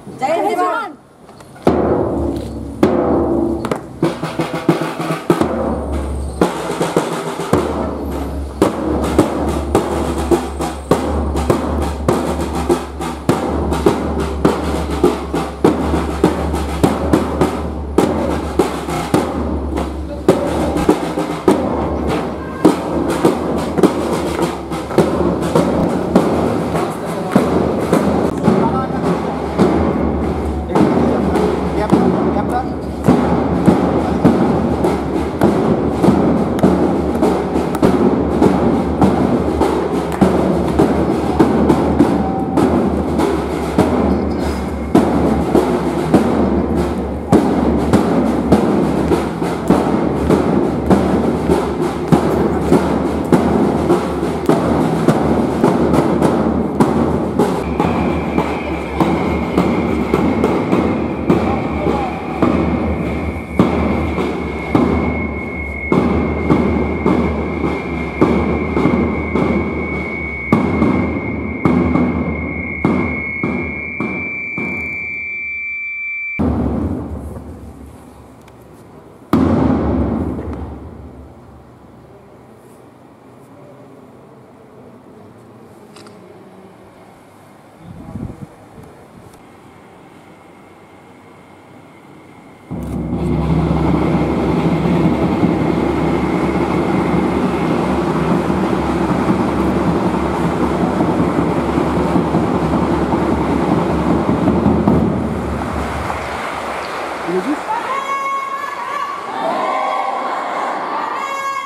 जय जवान।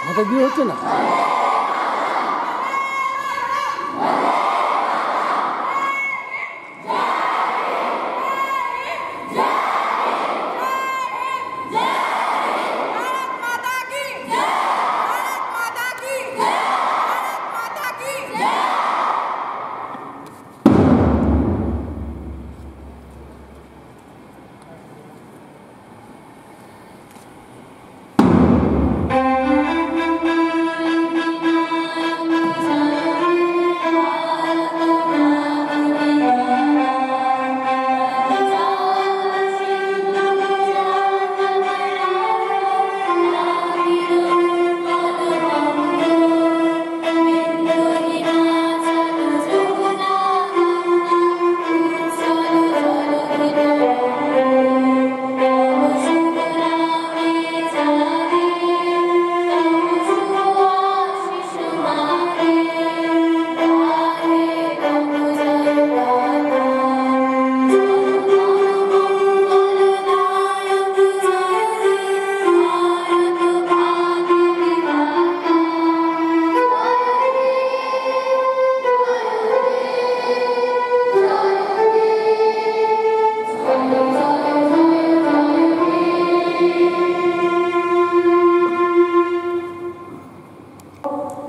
হাতে দিয়ে হচ্ছে না।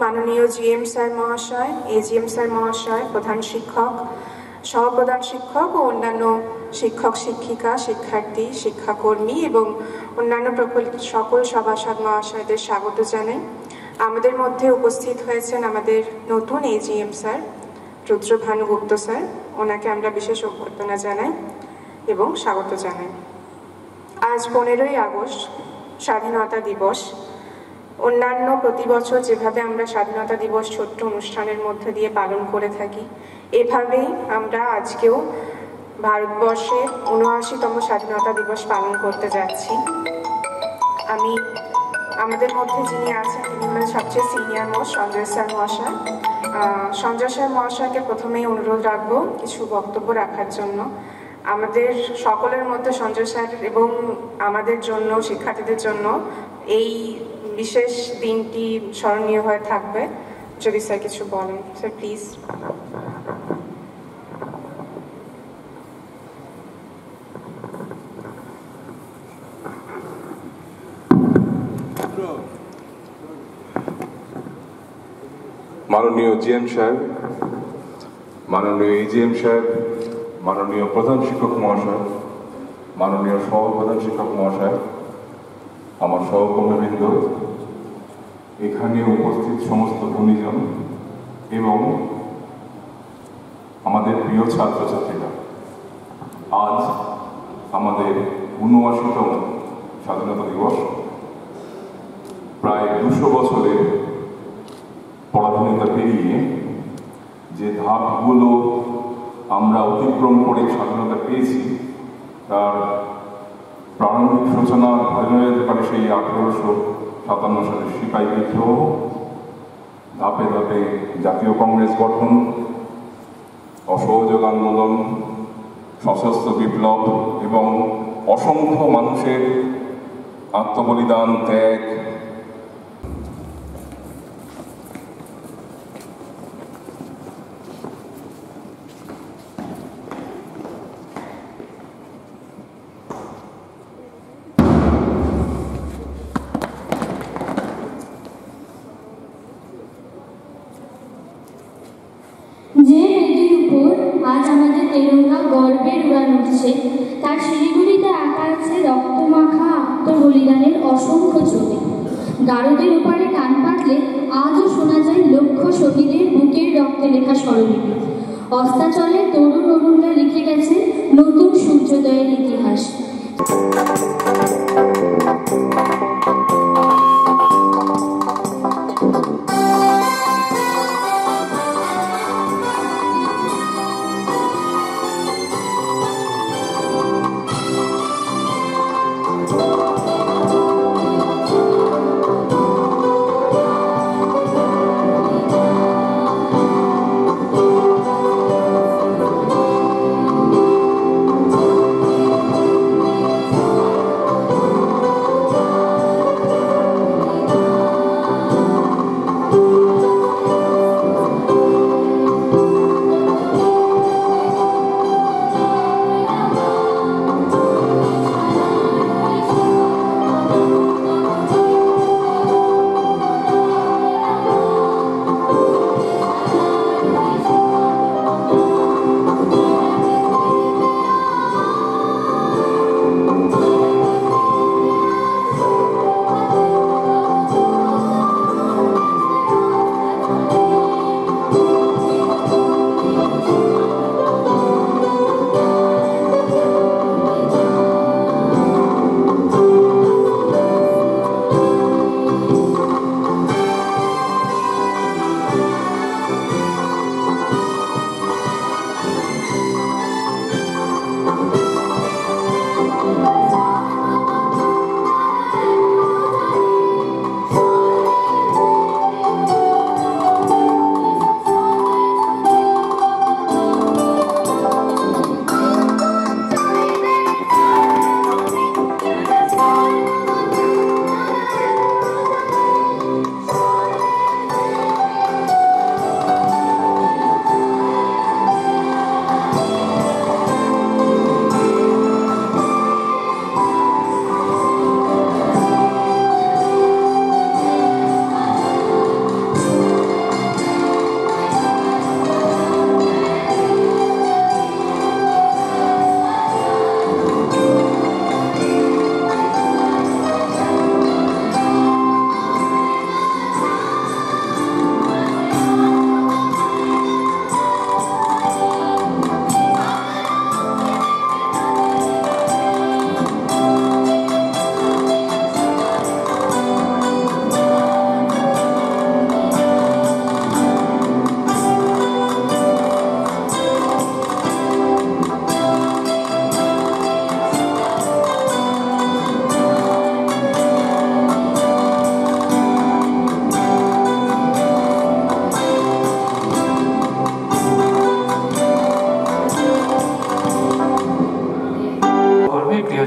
মাননীয় জিএম স্যার মহাশয়, এজিএম স্যার মহাশয়, প্রধান শিক্ষক, সহপ্রধান শিক্ষক ও অন্যান্য শিক্ষক শিক্ষিকা, শিক্ষার্থী, শিক্ষাকর্মী এবং অন্যান্য সকল সভাসদ মহাশয়দের স্বাগত জানাই। আমাদের মধ্যে উপস্থিত হয়েছেন আমাদের নতুন এজিএম স্যার রুদ্রভানু গুপ্ত স্যার, ওনাকে আমরা বিশেষ অভ্যর্থনা জানাই এবং স্বাগত জানাই। আজ 15ই আগস্ট স্বাধীনতা দিবস। অন্যান্য প্রতি বছর যেভাবে আমরা স্বাধীনতা দিবস ছোট্ট অনুষ্ঠানের মধ্যে দিয়ে পালন করে থাকি, এভাবেই আমরা আজকেও ভারতবর্ষের ৭৯তম স্বাধীনতা দিবস পালন করতে যাচ্ছি। আমাদের মধ্যে যিনি আছেন তিনি হলেন সবচেয়ে সিনিয়র মোস্ট সঞ্জয় স্যার মহাশয়। সঞ্জয় স্যার মহাশয়কে প্রথমেই অনুরোধ রাখবো কিছু বক্তব্য রাখার জন্য। আমাদের সকলের মধ্যে সঞ্জয় স্যার এবং আমাদের জন্য, শিক্ষার্থীদের জন্য এই বিশেষ দিনটি স্মরণীয় হয়ে থাকবে। যদি স্যার কিছু বলেন, স্যার প্লিজ। মাননীয় জিএম সাহেব, মাননীয় এজিএম সাহেব, মাননীয় প্রধান শিক্ষক মহাশয়, মাননীয় সহপ্রধান শিক্ষক মহাশয়, আমার সহকর্মীবৃন্দ, এখানে উপস্থিত সমস্ত গুণীজন এবং আমাদের প্রিয় ছাত্রছাত্রীরা, আজ আমাদের ৭৯তম স্বাধীনতা দিবস। প্রায় ২০০ বছরের পরাধীনতা পেরিয়ে যে ধাপগুলো আমরা অতিক্রম করে স্বাধীনতা পেয়েছি তার প্রারম্ভিক সূচনা ধরে যেতে পারে সেই ১৮৫৭ সালের সিপাহী বিদ্রোহ, ধাপে ধাপে জাতীয় কংগ্রেস গঠন, অসহযোগ আন্দোলন, সশস্ত্র বিপ্লব এবং অসংখ্য মানুষের আত্মবলিদান, ত্যাগ। যে নদীর উপর আজ আমাদের তেরঙ্গা গর্বের উড়ান উঠছে, তার শিলিগুড়িতে আঁকা আছে রক্তমাখা আত্মবলিদানের অসংখ্য ছবি। গারদের ওপারে কান পাতলে আজও শোনা যায় লক্ষ শহীদের বুকের রক্তে লেখা স্বরলিপি। অস্তাচলে তরুণ অরুণরা লিখে গেছে নতুন সূর্যোদয়ের ইতিহাস।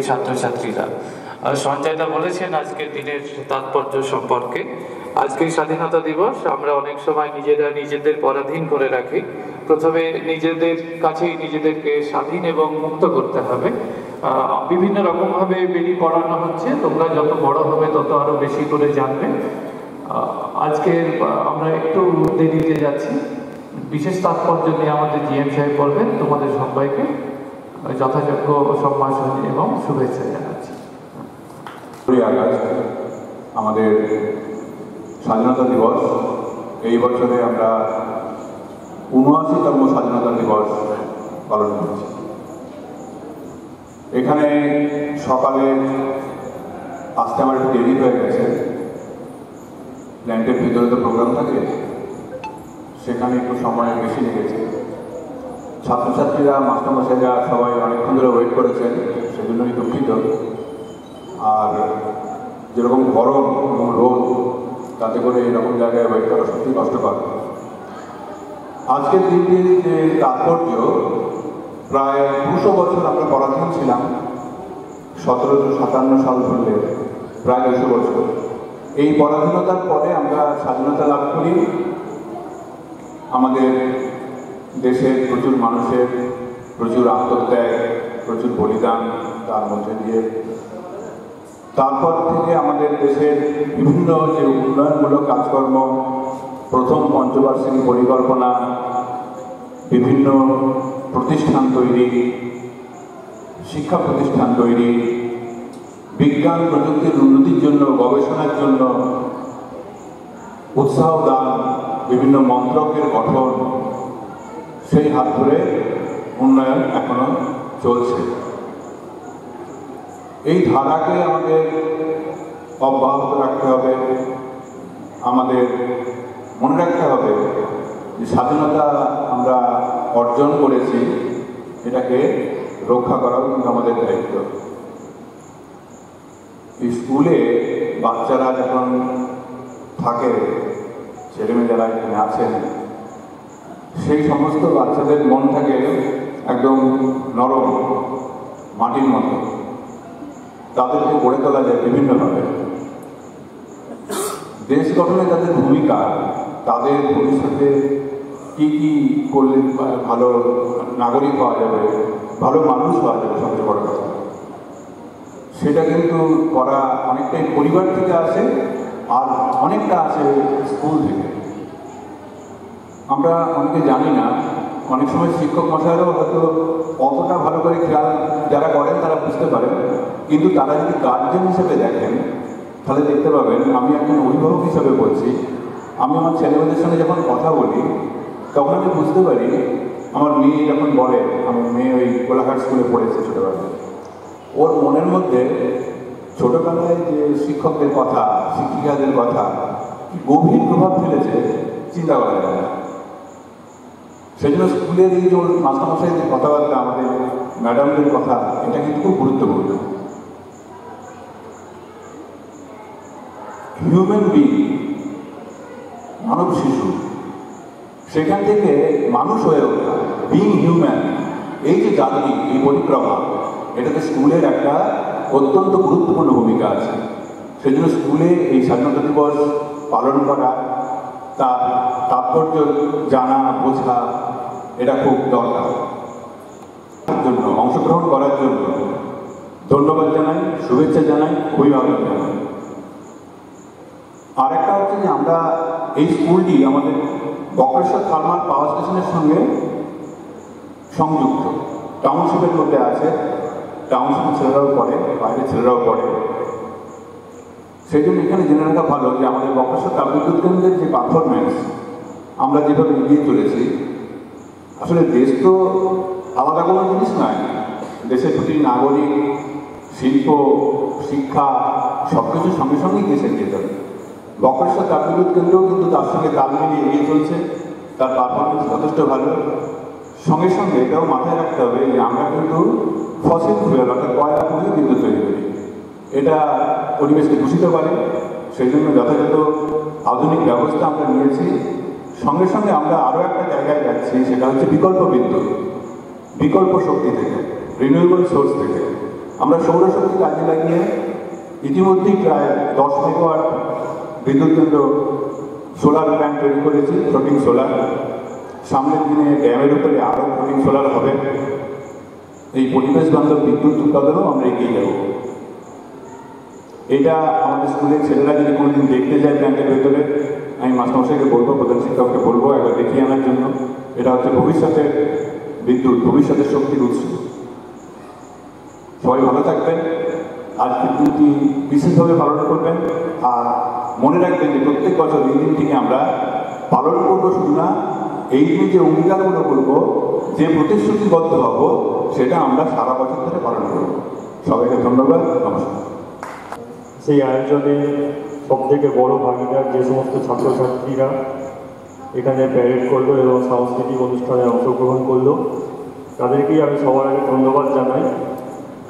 ছাত্রছাত্রীরা, সঞ্জয়দা বলেছেন আজকের দিনের তাৎপর্য সম্পর্কে। আজকের স্বাধীনতা দিবস আমরা অনেক সময় নিজেরা নিজেদের পরাধীন করে রাখি। প্রথমে নিজেদের কাছেই নিজেদেরকে স্বাধীন এবং মুক্ত করতে হবে। বিভিন্ন রকমভাবে বেরিয়ে পড়ানো হচ্ছে, তোমরা যত বড় হবে তত আরো বেশি করে জানবে। আজকে আমরা একটু দেরিতে যাচ্ছি, বিশেষ তাৎপর্য নিয়ে আমাদের জিএম সাহেব বলবেন। তোমাদের সবাইকে যথাযোগ্য সম্ভাষণ এবং শুভেচ্ছা জানাচ্ছি। আমাদের স্বাধীনতা দিবস, এই বছরে আমরা ৭৯তম স্বাধীনতা দিবস পালন করছি। এখানে সকালে আসতে আমার একটু দেরি হয়ে গেছে, প্ল্যান্টের ভিতরে তো প্রোগ্রাম থাকে, সেখানে একটু সময় বেশি লেগেছে। ছাত্রছাত্রীরা, মাস্টারমশাইরা সবাই অনেকক্ষণ ধরে ওয়েট করেছেন, সেজন্যই দুঃখিত। আর যেরকম গরম এবং রোদ, তাতে করে এরকম জায়গায় ওয়েট করা সত্যি কষ্টকর। আজকের দিনটির যে তাৎপর্য, প্রায় 200 বছর আমরা পরাধীন ছিলাম। 1757 সাল ধরলে প্রায় 200 বছর। এই পরাধীনতার পরে আমরা স্বাধীনতা লাভ করি। আমাদের দেশের প্রচুর মানুষের প্রচুর আত্মত্যাগ, প্রচুর বলিদান তার মধ্যে দিয়ে। তারপর থেকে আমাদের দেশের বিভিন্ন যে উন্নয়নমূলক কাজকর্ম, প্রথম পঞ্চবার্ষিকী পরিকল্পনা, বিভিন্ন প্রতিষ্ঠান তৈরি, শিক্ষা প্রতিষ্ঠান তৈরি, বিজ্ঞান প্রযুক্তির উন্নতির জন্য, গবেষণার জন্য উৎসাহ দান, বিভিন্ন মন্ত্রকের গঠন, সেই হাত ধরে উন্নয়ন এখনো চলছে। এই ধারাকে আমাদের অব্যাহত রাখতে হবে। আমাদের মনে রাখতে হবে যে স্বাধীনতা আমরা অর্জন করেছি, এটাকে রক্ষা করাও কিন্তু আমাদের দায়িত্ব। এই স্কুলে বাচ্চারা যখন থাকে, ছেলেমেয়ে যারা এখানে আছেন, সেই সমস্ত বাচ্চাদের মন থাকে একদম নরম, মাটির মতো। তাদেরকে গড়ে তোলা যায় বিভিন্নভাবে। দেশ গঠনে তাদের ভূমিকা, তাদের ভবিষ্যতে কি কি করলে ভালো নাগরিক হওয়া যাবে, ভালো মানুষ হওয়া যাবে, সবচেয়ে বড় কথা, সেটা কিন্তু করা অনেকটাই পরিবার থেকে আসে, আর অনেকটা আসে স্কুল থেকে। আমরা অনেকে জানি না, অনেক সময় শিক্ষক মশাইরাও হয়তো অতটা ভালো করে খেয়াল যারা করেন তারা বুঝতে পারেন, কিন্তু তারা যদি গার্জেন হিসেবে দেখেন তাহলে দেখতে পাবেন। আমি একজন অভিভাবক হিসেবে বলছি, আমি আমার ছেলেমেয়েদের সঙ্গে যখন কথা বলি তখন আমি বুঝতে পারি, আমার মেয়ে যখন বলে, আমার মেয়ে ওই কোলাঘাট স্কুলে পড়েছে ছোটোবেলায়, ওর মনের মধ্যে ছোটোবেলায় যে শিক্ষকদের কথা, শিক্ষিকাদের কথা কি গভীর প্রভাব ফেলেছে চিন্তা করা যায় না। সেই জন্য স্কুলের এই যে মাস্টারমশাইদের কথাবার্তা, আমাদের ম্যাডামদের কথা, এটা কিন্তু খুব গুরুত্বপূর্ণ। হিউম্যান বিং, মানব শিশু, সেখান থেকে মানুষ হয়ে ওঠা, বিং হিউম্যান, এই যে জাতি, এই পরিক্রমা, এটাতে স্কুলের একটা অত্যন্ত গুরুত্বপূর্ণ ভূমিকা আছে। সেই জন্য স্কুলে এই স্বাধীনতা দিবস পালন করা, তার তাৎপর্য জানা, বোঝা, এটা খুব দরকার। জন্য অংশগ্রহণ করার জন্য ধন্যবাদ জানাই, শুভেচ্ছা জানাই, অভিভাবক জানাই। আর একটা হচ্ছে যে আমরা এই স্কুলটি আমাদের বক্রেশ্বর থার্মাল পাওয়ার স্টেশনের সঙ্গে সংযুক্ত, টাউনশিপের মধ্যে আছে। টাউনশিপের ছেলেরাও পড়ে, বাইরের ছেলেরাও পড়ে। সেই জন্য এখানে জেনে রাখা ভালো যে আমাদের বক্রেশ্বর তাপবিদ্যুৎ কেন্দ্রের যে পারফরমেন্স আমরা যেভাবে এগিয়ে চলেছি, আসলে দেশ তো আলাদা কোনো জিনিস নয়। দেশের প্রতিটি নাগরিক, শিল্প, শিক্ষা সব কিছুর সঙ্গে সঙ্গেই দেশ এগিয়ে চলে। বক্রেশ্বর তাপবিদ্যুৎ কেন্দ্রও কিন্তু তার সঙ্গে তাল মিলিয়ে এগিয়ে চলছে, তার পারফরমেন্স যথেষ্ট ভালো। সঙ্গে সঙ্গে এটাও মাথায় রাখতে হবে যে আমরা কিন্তু ফসিল ফুয়েল, অর্থাৎ কয়লা পুড়িয়ে বিদ্যুৎ তৈরি করি, এটা পরিবেশকে দূষিত করে। সেই জন্য যথাযথ আধুনিক ব্যবস্থা আমরা নিয়েছি। সঙ্গে সঙ্গে আমরা আরও একটা জায়গায় যাচ্ছি, সেটা হচ্ছে বিকল্প বিদ্যুৎ, বিকল্প শক্তি থেকে, রিনিউয়েবল সোর্স থেকে। আমরা সৌরশক্তি কাজে লাগিয়ে ইতিমধ্যেই প্রায় 10 মেগাওয়াট বিদ্যুৎ কেন্দ্র, সোলার প্ল্যান্ট তৈরি করেছি, ফ্লোটিং সোলার। সামনের দিনে ড্যামের উপরে আরও ফ্লোটিং সোলার হবে। এই পরিবেশ বান্ধব বিদ্যুৎ উৎপাদনও আমরা এগিয়ে যাব। এটা আমাদের স্কুলের ছেলেরা যদি কোনোদিন দেখতে যায় প্ল্যান্টের ভেতরে, আমি মাস্টারমশাইকে বলবো, প্রধান শিক্ষককে বলবো একবার দেখিয়ে আনার জন্য। এটা হচ্ছে ভবিষ্যতের বিদ্যুৎ, ভবিষ্যতের শক্তির উৎস। সবাই ভালো থাকবেন, আজকের দিনটি বিশেষভাবে পালন করবেন। আর মনে রাখবেন যে প্রত্যেক বছর এই দিনটিকে আমরা পালন করবো শুধু না, এই দিনে যে অঙ্গীকারগুলো করবো যে প্রতিশ্রুতিবদ্ধ হব সেটা আমরা সারা বছর ধরে পালন করব। সবাইকে ধন্যবাদ, নমস্কার। সেই আয়োজনে সবথেকে বড় ভাগিদার যে সমস্ত ছাত্রছাত্রীরা এখানে প্যারেড করলো এবং সাংস্কৃতিক অনুষ্ঠানে অংশগ্রহণ করলো, তাদেরকেই আমি সবার আগে ধন্যবাদ জানাই।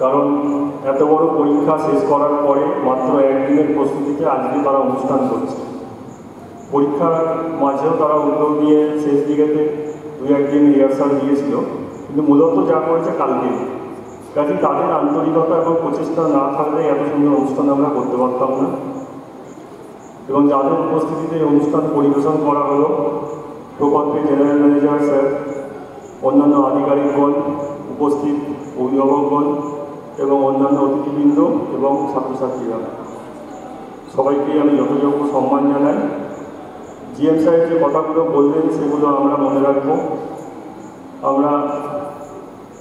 কারণ এত বড় পরীক্ষা শেষ করার পরে মাত্র একদিনের প্রস্তুতিতে আজকে তারা অনুষ্ঠান করছে। পরীক্ষার মাঝেও তারা উদ্যোগ নিয়ে শেষ দিকেতে 2-1 দিন রিহার্সাল দিয়েছিল, কিন্তু মূলত যা করেছে কালকে। কাজে তাদের আন্তরিকতা এবং প্রচেষ্টা না থাকলে এত সুন্দর অনুষ্ঠান আমরা করতে পারতাম না। এবং যাদের উপস্থিতিতে অনুষ্ঠান পরিবেশন করা হলো, প্রকল্পের জেনারেল ম্যানেজার স্যার, অন্যান্য আধিকারিকগণ, উপস্থিত অভিভাবকগণ এবং অন্যান্য অতিথিবৃন্দ এবং ছাত্রছাত্রীরা, সবাইকে আমি যথাযোগ্য সম্মান জানাই। জিএম সাহেব যে কথাগুলো বললেন সেগুলো আমরা মনে রাখবো। আমরা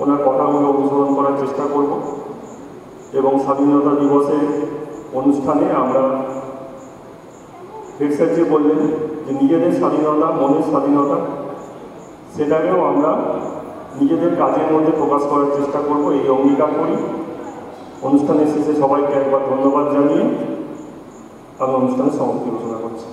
ওনার কথাগুলো অনুসরণ করার চেষ্টা করব এবং স্বাধীনতা দিবসের অনুষ্ঠানে আমরা হেড স্যার যে বললেন যে নিজেদের স্বাধীনতা, মনের স্বাধীনতা, সেটাকেও আমরা নিজেদের কাজের মধ্যে প্রকাশ করার চেষ্টা করব, এই অঙ্গীকার করি। অনুষ্ঠানের শেষে সবাইকে একবার ধন্যবাদ জানিয়ে আমি অনুষ্ঠানের সমাপ্তি ঘোষণা করছি।